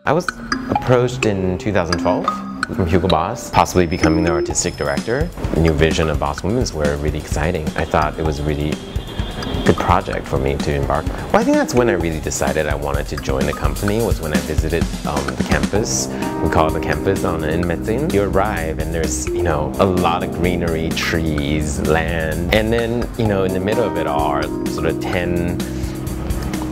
I was approached in 2012 from Hugo Boss, possibly becoming the artistic director. The new vision of Boss Women's Wear, really exciting. I thought it was a really good project for me to embark on. Well, I think that's when I really decided I wanted to join the company, was when I visited the campus. We call it the campus in Metzing. You arrive and there's, a lot of greenery, trees, land, and then, in the middle of it all are sort of 10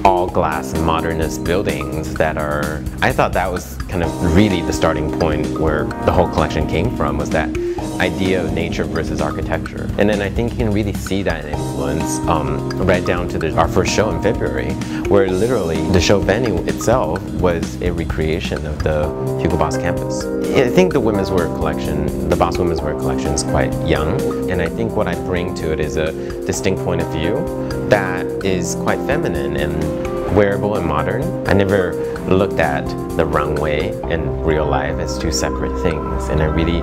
all-glass modernist buildings that are, I thought that was kind of really the starting point where the whole collection came from, was that idea of nature versus architecture. And then I think you can really see that influence right down to our first show in February, where literally the show venue itself was a recreation of the Hugo Boss campus. I think the women's wear collection, the Boss Women's Wear collection, is quite young, and I think what I bring to it is a distinct point of view that is quite feminine and wearable and modern. I never looked at the runway and real life as two separate things, and I really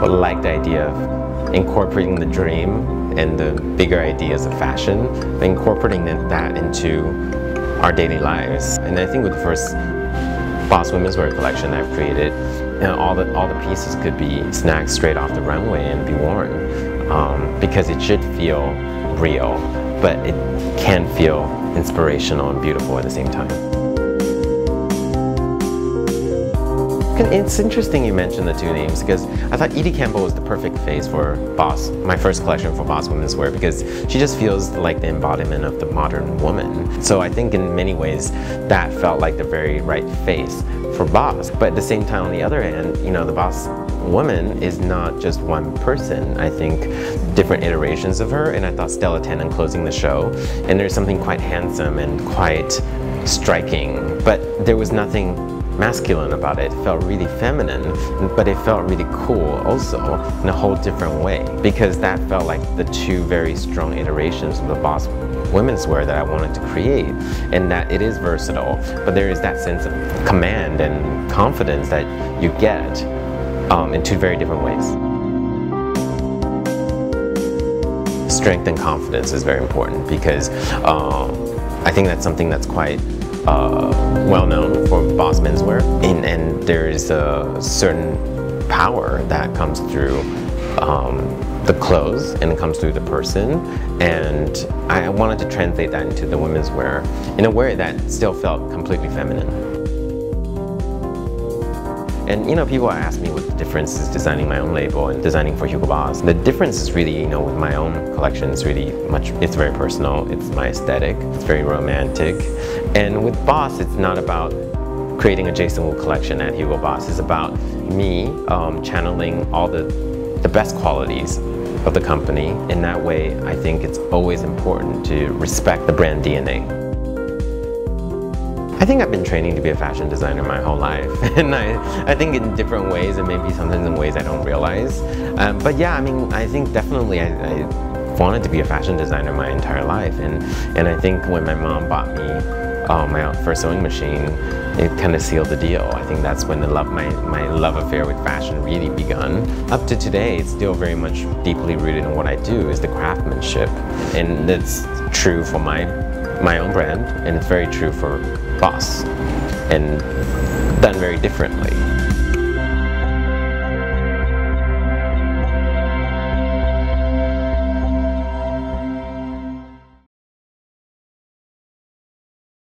like the idea of incorporating the dream and the bigger ideas of fashion, incorporating that into our daily lives. And I think with the first Boss Women's Wear collection I've created, all the pieces could be snagged straight off the runway and be worn, because it should feel real, but it can feel inspirational and beautiful at the same time. It's interesting you mentioned the two names, because I thought Edie Campbell was the perfect face for Boss, my first collection for Boss Women's Wear, because she just feels like the embodiment of the modern woman. So I think in many ways that felt like the very right face for Boss. But at the same time, on the other hand, the Boss woman is not just one person. I think different iterations of her, and I thought Stella Tennant closing the show, and there's something quite handsome and quite striking, but there was nothing masculine about it. It felt really feminine, but it felt really cool also in a whole different way, because that felt like the two very strong iterations of the Boss Women's Wear that I wanted to create, and that it is versatile, but there is that sense of command and confidence that you get in two very different ways. Strength and confidence is very important, because I think that's something that's quite well known for Boss Menswear, and there is a certain power that comes through the clothes and it comes through the person, and I wanted to translate that into the women's wear in a way that still felt completely feminine. And people ask me what the difference is designing my own label and designing for Hugo Boss. The difference is really, with my own collection, it's very personal, it's my aesthetic, it's very romantic. And with Boss, it's not about creating a Jason Wu collection at Hugo Boss, it's about me channeling all the best qualities of the company. In that way, I think it's always important to respect the brand DNA. I think I've been training to be a fashion designer my whole life, and I think in different ways, and maybe sometimes in ways I don't realize. But yeah, I think definitely I wanted to be a fashion designer my entire life, and I think when my mom bought me my first sewing machine, it kind of sealed the deal. I think that's when my love affair with fashion really begun. Up to today, it's still very much deeply rooted in what I do, is the craftsmanship, and it's true for my own brand, and it's very true for Boss, and done very differently.